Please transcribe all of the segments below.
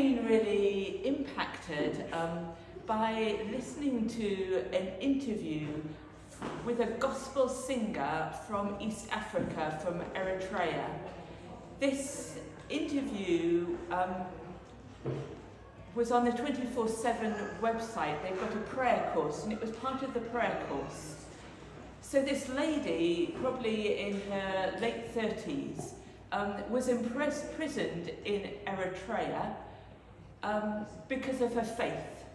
been really impacted by listening to an interview with a gospel singer from East Africa, from Eritrea. This interview was on the 24/7 website. They've got a prayer course, and it was part of the prayer course. So this lady, probably in her late 30s, was imprisoned in Eritrea because of her faith.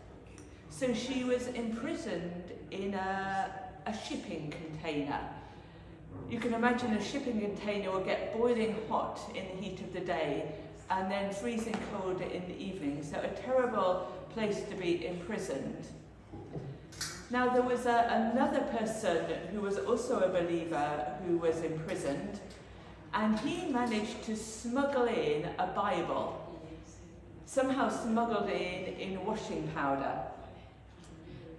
So she was imprisoned in a shipping container. You can imagine a shipping container will get boiling hot in the heat of the day and then freezing cold in the evening. So a terrible place to be imprisoned. Now there was another person who was also a believer who was imprisoned, and he managed to smuggle in a Bible, somehow smuggled in washing powder.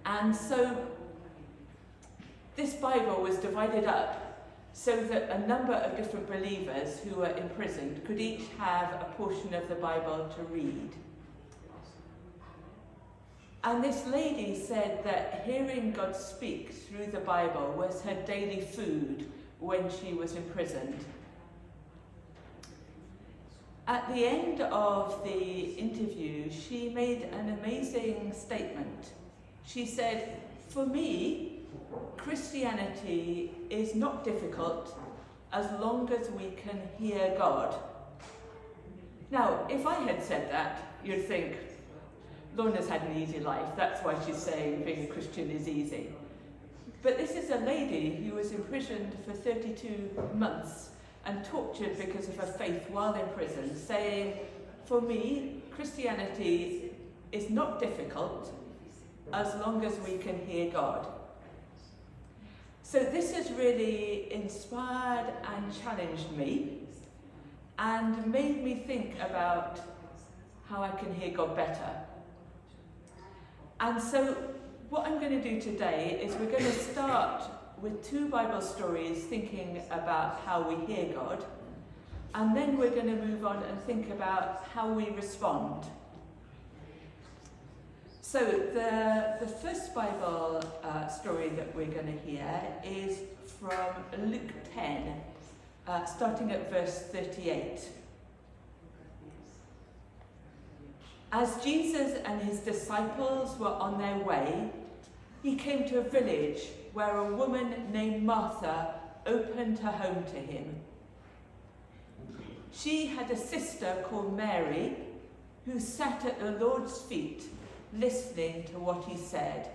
And so this Bible was divided up so that a number of different believers who were imprisoned could each have a portion of the Bible to read. And this lady said that hearing God speak through the Bible was her daily food when she was imprisoned. At the end of the interview, she made an amazing statement. She said, "For me, Christianity is not difficult as long as we can hear God." Now, if I had said that, you'd think, Lorna's had an easy life, that's why she's saying being a Christian is easy. But this is a lady who was imprisoned for 32 months and tortured because of her faith while in prison, saying, "For me, Christianity is not difficult as long as we can hear God." So this has really inspired and challenged me and made me think about how I can hear God better. And so what I'm going to do today is we're going to start with 2 Bible stories thinking about how we hear God, and then we're going to move on and think about how we respond. So the first Bible story that we're going to hear is from Luke 10, starting at verse 38. As Jesus and his disciples were on their way, he came to a village where a woman named Martha opened her home to him. She had a sister called Mary who sat at the Lord's feet listening to what he said.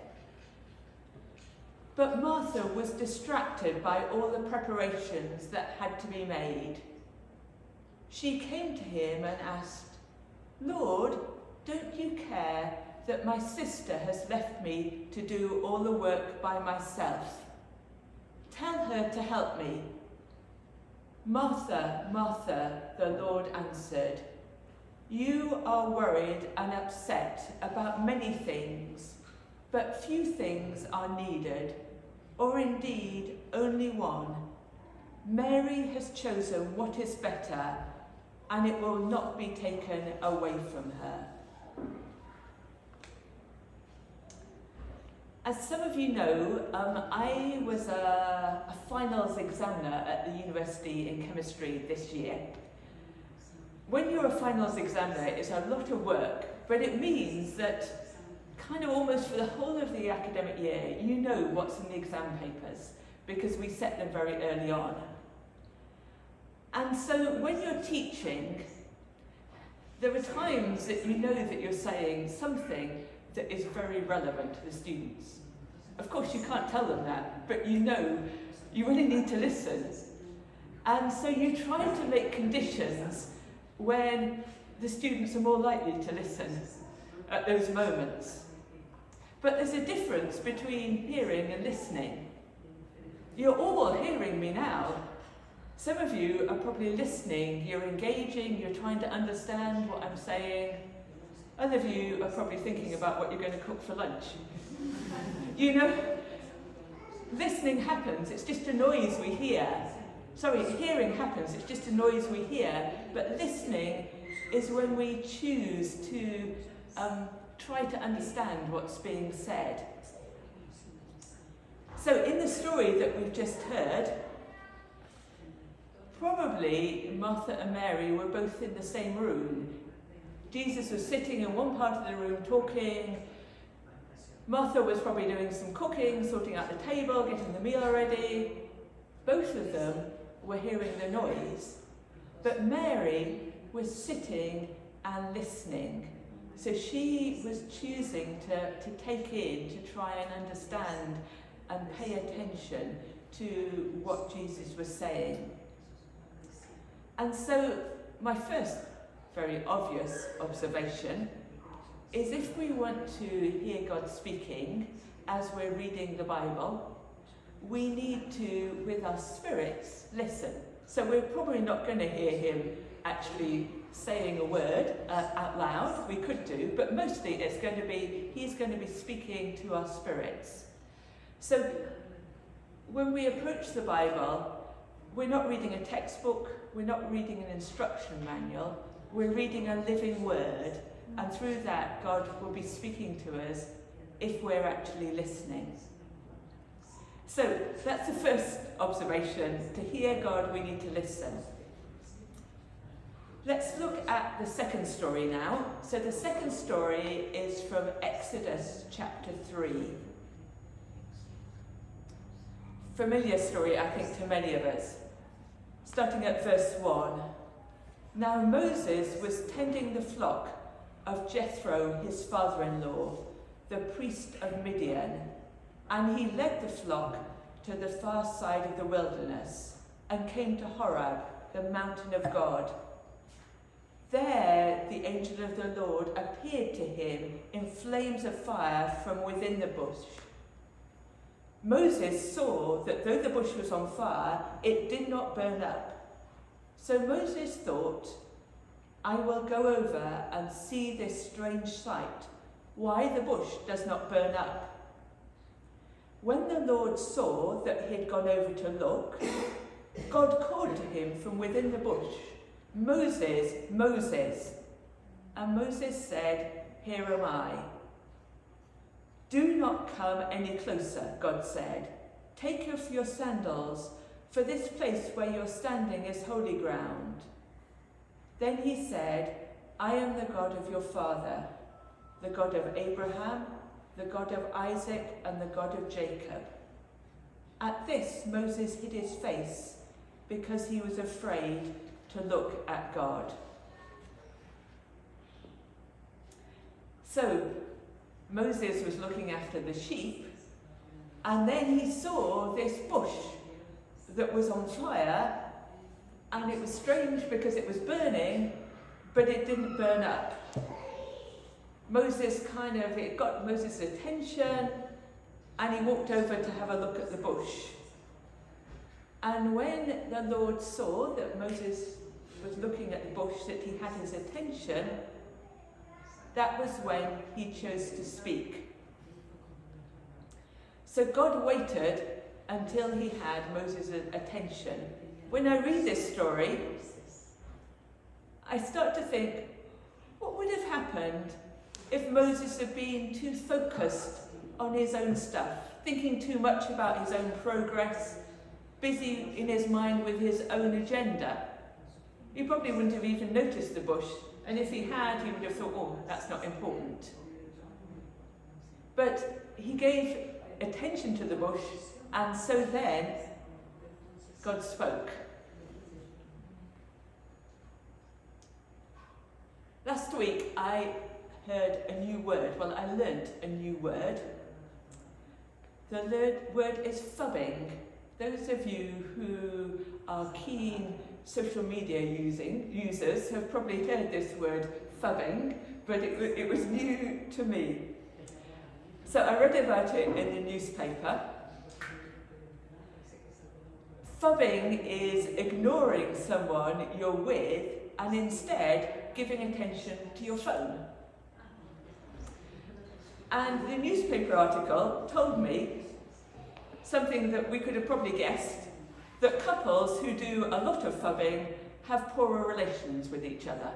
But Martha was distracted by all the preparations that had to be made. She came to him and asked, "Lord, don't you care that my sister has left me to do all the work by myself? Tell her to help me." "Martha, Martha," the Lord answered, "you are worried and upset about many things, but few things are needed, or indeed only one. Mary has chosen what is better, and it will not be taken away from her." As some of you know, I was a finals examiner at the university in chemistry this year. When you're a finals examiner, it's a lot of work, but it means that kind of almost for the whole of the academic year, you know what's in the exam papers because we set them very early on. And so when you're teaching, there are times that you know that you're saying something that is very relevant to the students. Of course, you can't tell them that, but you know you really need to listen. And so you try to make conditions when the students are more likely to listen at those moments. But there's a difference between hearing and listening. You're all hearing me now. Some of you are probably listening, you're engaging, you're trying to understand what I'm saying. Other of you are probably thinking about what you're going to cook for lunch. You know, listening happens, it's just a noise we hear. Sorry, hearing happens, it's just a noise we hear, but listening is when we choose to try to understand what's being said. So in the story that we've just heard, probably Martha and Mary were both in the same room. Jesus was sitting in one part of the room talking. Martha was probably doing some cooking, sorting out the table, getting the meal ready. Both of them were hearing the noise, but Mary was sitting and listening. So she was choosing to take in, to try and understand and pay attention to what Jesus was saying. And so my first very obvious observation is if we want to hear God speaking as we're reading the Bible, we need to, with our spirits, listen. So we're probably not going to hear him actually saying a word out loud. We could do, but mostly he's going to be speaking to our spirits. So when we approach the Bible, we're not reading a textbook, we're not reading an instruction manual, we're reading a living word, and through that God will be speaking to us if we're actually listening. So that's the first observation. To hear God, we need to listen. Let's look at the second story now. So the second story is from Exodus chapter 3. Familiar story, I think, to many of us. Starting at verse 1. Now Moses was tending the flock of Jethro, his father-in-law, the priest of Midian, and he led the flock to the far side of the wilderness and came to Horeb, the mountain of God. There the angel of the Lord appeared to him in flames of fire from within the bush. Moses saw that though the bush was on fire, it did not burn up. So Moses thought, I will go over and see this strange sight, why the bush does not burn up. When the Lord saw that he had gone over to look, God called to him from within the bush, Moses, Moses. And Moses said, Here am I. Do not come any closer, God said. Take off your sandals, for this place where you're standing is holy ground. Then he said, I am the God of your father, the God of Abraham, the God of Isaac, and the God of Jacob. At this, Moses hid his face because he was afraid to look at God. So, Moses was looking after the sheep, and then he saw this bush that was on fire, and it was strange because it was burning, but it didn't burn up. It got Moses' attention, and he walked over to have a look at the bush. And when the Lord saw that Moses was looking at the bush, that he had his attention, that was when he chose to speak. So God waited until he had Moses' attention. When I read this story, I start to think, what would have happened if Moses had been too focused on his own stuff, thinking too much about his own progress, busy in his mind with his own agenda? He probably wouldn't have even noticed the bush, and if he had, he would have thought, oh, that's not important. But he gave attention to the bush, and so then God spoke. Last week I heard a new word. Well, I learnt a new word. The word is phubbing. Those of you who are keen social media users have probably heard this word phubbing, but it was new to me. So I read about it in the newspaper. Phubbing is ignoring someone you're with and instead giving attention to your phone. And the newspaper article told me something that we could have probably guessed, that couples who do a lot of phubbing have poorer relations with each other.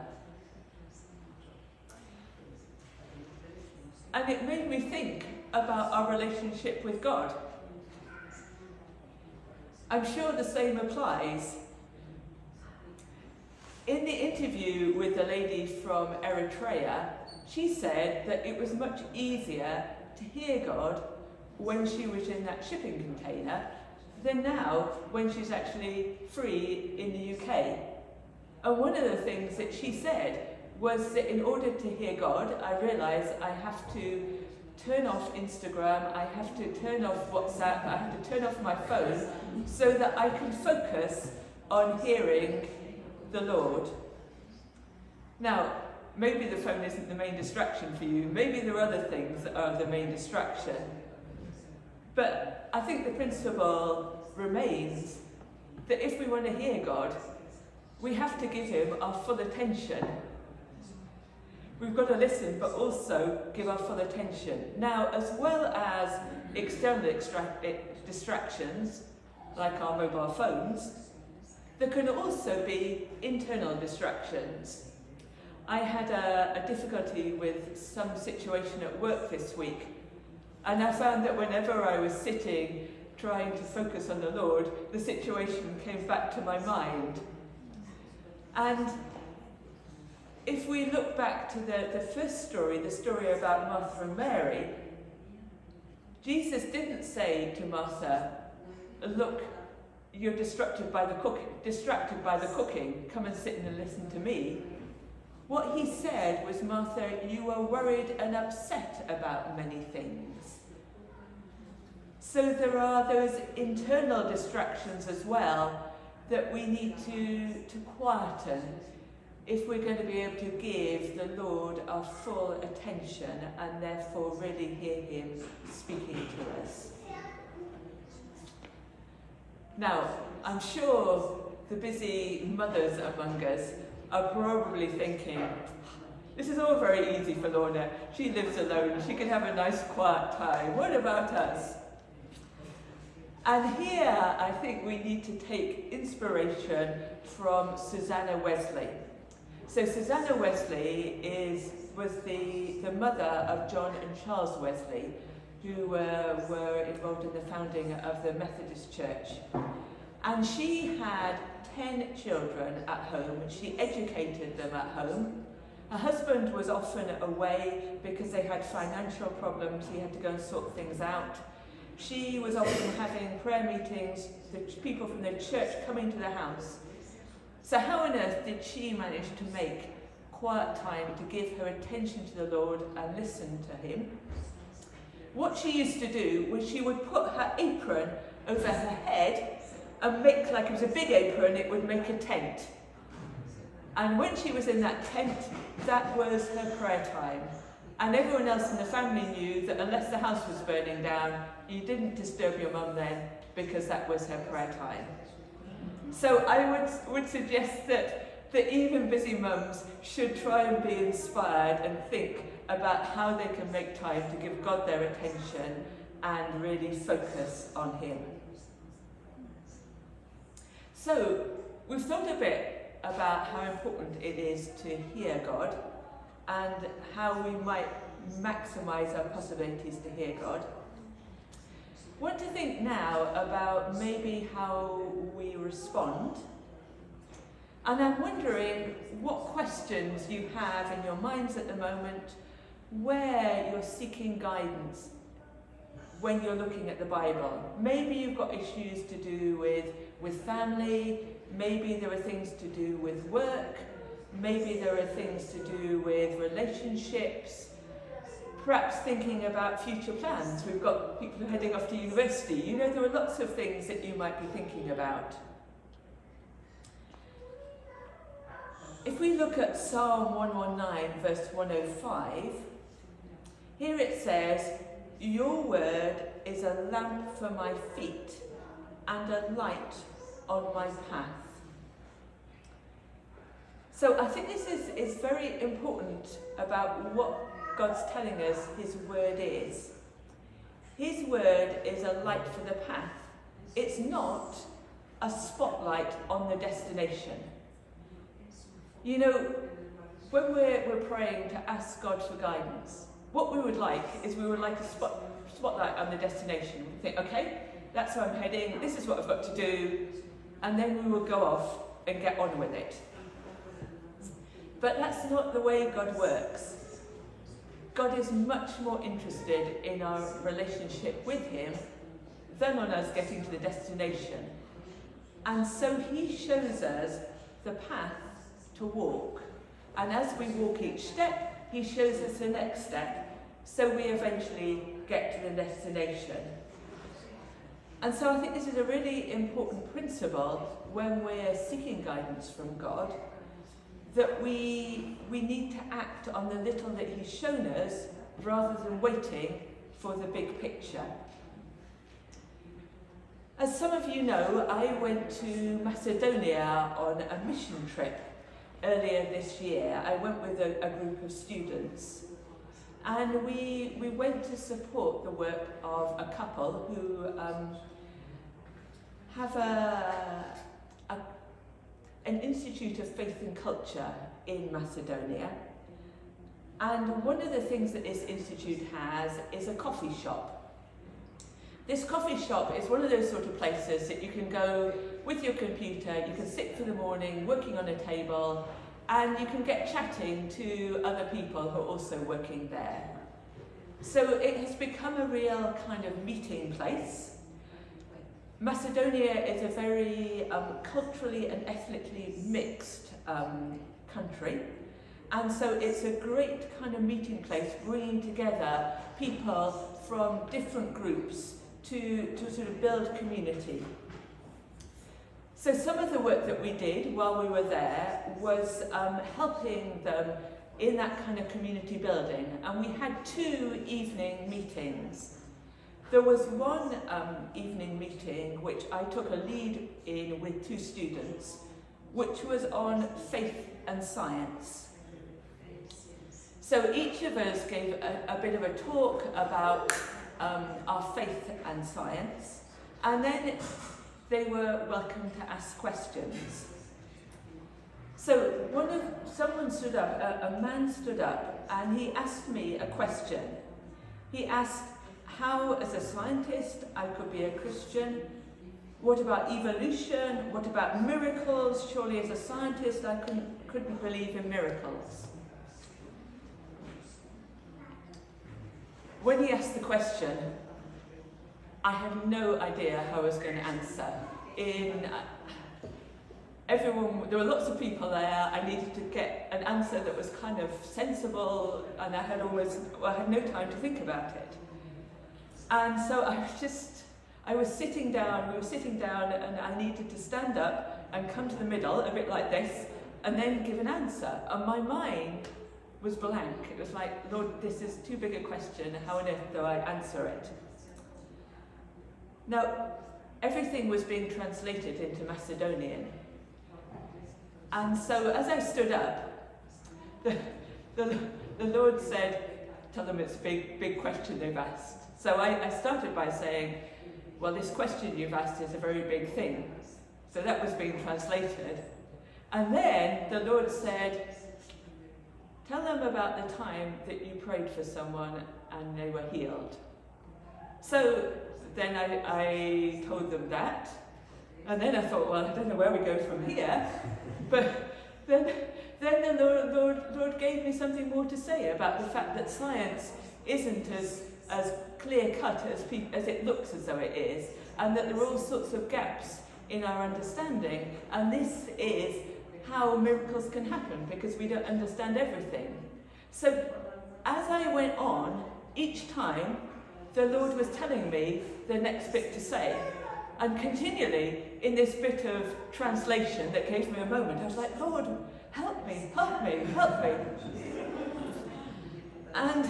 And it made me think about our relationship with God. I'm sure the same applies. In the interview with the lady from Eritrea, she said that it was much easier to hear God when she was in that shipping container than now when she's actually free in the UK. And one of the things that she said was that in order to hear God, I realised I have to turn off Instagram, I have to turn off WhatsApp, I have to turn off my phone so that I can focus on hearing the Lord. Now, maybe the phone isn't the main distraction for you, maybe there are other things that are the main distraction. But I think the principle remains that if we want to hear God, we have to give him our full attention. We've got to listen, but also give our full attention. Now, as well as external distractions, like our mobile phones, there can also be internal distractions. I had a difficulty with some situation at work this week, and I found that whenever I was sitting trying to focus on the Lord, the situation came back to my mind. And if we look back to the first story, the story about Martha and Mary, Jesus didn't say to Martha, look, you're distracted by the cooking, come and sit and listen to me. What he said was, Martha, you are worried and upset about many things. So there are those internal distractions as well that we need to quieten if we're going to be able to give the Lord our full attention and therefore really hear him speaking to us. Now, I'm sure the busy mothers among us are probably thinking, this is all very easy for Lorna. She lives alone. She can have a nice quiet time. What about us? And here, I think we need to take inspiration from Susanna Wesley. So Susanna Wesley was the mother of John and Charles Wesley, who were involved in the founding of the Methodist Church. And she had 10 children at home, and she educated them at home. Her husband was often away because they had financial problems. He had to go and sort things out. She was often having prayer meetings, the people from the church coming to the house. So how on earth did she manage to make quiet time to give her attention to the Lord and listen to him? What she used to do was she would put her apron over her head and make, like it was a big apron, it would make a tent. And when she was in that tent, that was her prayer time. And everyone else in the family knew that unless the house was burning down, you didn't disturb your mum then, because that was her prayer time. So I would suggest that even busy mums should try and be inspired and think about how they can make time to give God their attention and really focus on him. So we've thought a bit about how important it is to hear God and how we might maximise our possibilities to hear God. I want to think now about maybe how we respond. And I'm wondering what questions you have in your minds at the moment where you're seeking guidance when you're looking at the Bible. Maybe you've got issues to do with family, maybe there are things to do with work, maybe there are things to do with relationships, perhaps thinking about future plans. We've got people heading off to university. You know, there are lots of things that you might be thinking about. If we look at Psalm 119, verse 105, here it says, your word is a lamp for my feet and a light on my path. So I think this is very important about what God's telling us his word is. His word is a light for the path. It's not a spotlight on the destination. You know, when we're praying to ask God for guidance, what we would like is we would like a spotlight on the destination. We think, okay, that's where I'm heading, this is what I've got to do, and then we will go off and get on with it. But that's not the way God works. God is much more interested in our relationship with him than on us getting to the destination. And so he shows us the path to walk. And as we walk each step, he shows us the next step, so we eventually get to the destination. And so I think this is a really important principle when we're seeking guidance from God, that we need to act on the little that he's shown us rather than waiting for the big picture. As some of you know, I went to Macedonia on a mission trip earlier this year. I went with a group of students, and we went to support the work of a couple who have an Institute of Faith and Culture in Macedonia. And one of the things that this institute has is a coffee shop. This coffee shop is one of those sort of places that you can go with your computer, you can sit for the morning working on a table, and you can get chatting to other people who are also working there. So it has become a real kind of meeting place. Macedonia is a very culturally and ethnically mixed country, and so it's a great kind of meeting place, bringing together people from different groups to sort of build community. So some of the work that we did while we were there was helping them in that kind of community building, and we had 2 evening meetings. There was one evening meeting which I took a lead in with 2 students, which was on faith and science. So each of us gave a bit of a talk about our faith and science, and then they were welcome to ask questions. So someone stood up, a man stood up, and he asked me a question. He asked how, as a scientist, I could be a Christian. What about evolution? What about miracles? Surely as a scientist I couldn't believe in miracles. When he asked the question, I had no idea how I was going to answer. There were lots of people there. I needed to get an answer that was kind of sensible, and I had no time to think about it. And so we were sitting down, and I needed to stand up and come to the middle, a bit like this, and then give an answer. And my mind was blank. It was like, Lord, this is too big a question. How on earth do I answer it? Now, everything was being translated into Macedonian. And so as I stood up, the Lord said, tell them it's a big question they've asked. So I started by saying, well, this question you've asked is a very big thing. So that was being translated. And then the Lord said, tell them about the time that you prayed for someone and they were healed. So then I told them that. And then I thought, well, I don't know where we go from here. But then the Lord gave me something more to say about the fact that science isn't as clear-cut as it looks as though it is, and that there are all sorts of gaps in our understanding, and this is how miracles can happen, because we don't understand everything. So as I went on, each time the Lord was telling me the next bit to say, and continually in this bit of translation that gave me a moment, I was like, Lord, help me, help me, help me. And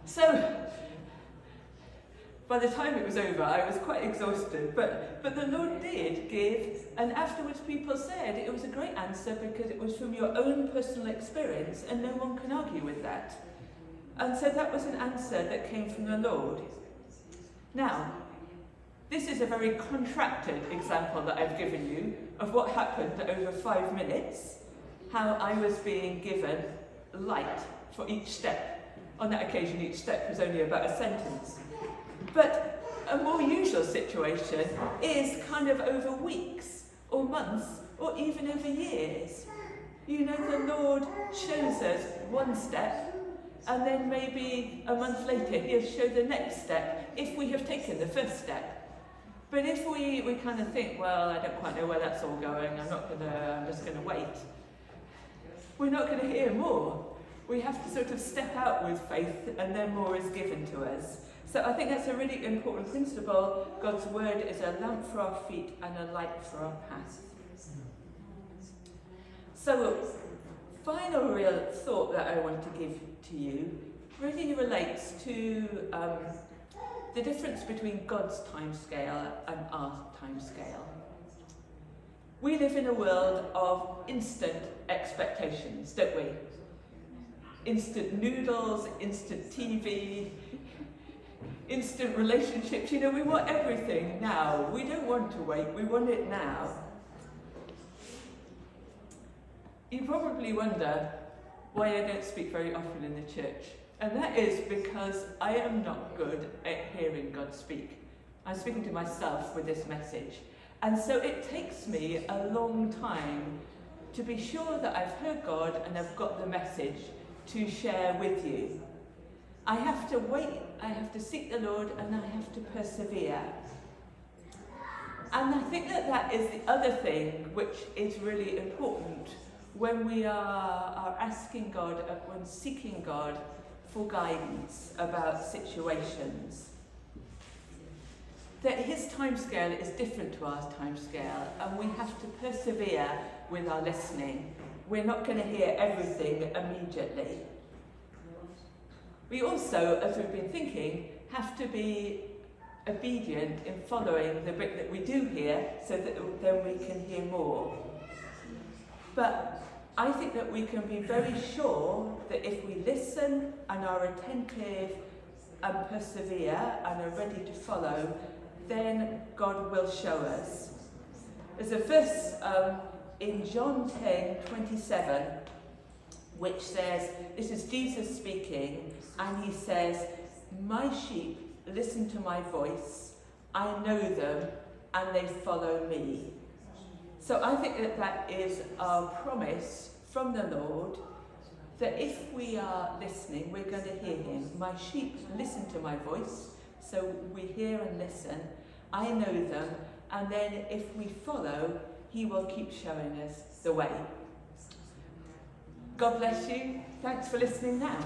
so by the time it was over, I was quite exhausted, but the Lord did give, and afterwards people said it was a great answer because it was from your own personal experience, and no one can argue with that. And so that was an answer that came from the Lord. Now, this is a very contracted example that I've given you of what happened over 5 minutes, how I was being given light for each step On that occasion, each step was only about a sentence. But a more usual situation is kind of over weeks or months or even over years. You know, the Lord shows us one step, and then maybe a month later he'll show the next step if we have taken the first step. But if we kind of think, well, I don't quite know where that's all going, I'm just going to wait, we're not going to hear more. We have to sort of step out with faith, and then more is given to us. So I think that's a really important principle. God's word is a lamp for our feet and a light for our path. So, final real thought that I want to give to you really relates to the difference between God's timescale and our timescale. We live in a world of instant expectations, don't we? Instant noodles, instant TV, instant relationships. You know, we want everything now. We don't want to wait, we want it now. You probably wonder why I don't speak very often in the church. And that is because I am not good at hearing God speak. I'm speaking to myself with this message. And so it takes me a long time to be sure that I've heard God and I've got the message to share with you. I have to wait, I have to seek the Lord, and I have to persevere. And I think that is the other thing which is really important when we are asking God, when seeking God for guidance about situations. That his timescale is different to our timescale, and we have to persevere with our listening. We're not going to hear everything immediately. We also, as we've been thinking, have to be obedient in following the bit that we do hear, so that then we can hear more. But I think that we can be very sure that if we listen and are attentive and persevere and are ready to follow, then God will show us. There's a verse in John 10:27, which says, this is Jesus speaking, and he says, "My sheep listen to my voice, I know them, and they follow me." So I think that is our promise from the Lord, that if we are listening, we're going to hear him. My sheep listen to my voice, so we hear and listen. I know them, and then if we follow, he will keep showing us the way. God bless you. Thanks for listening now.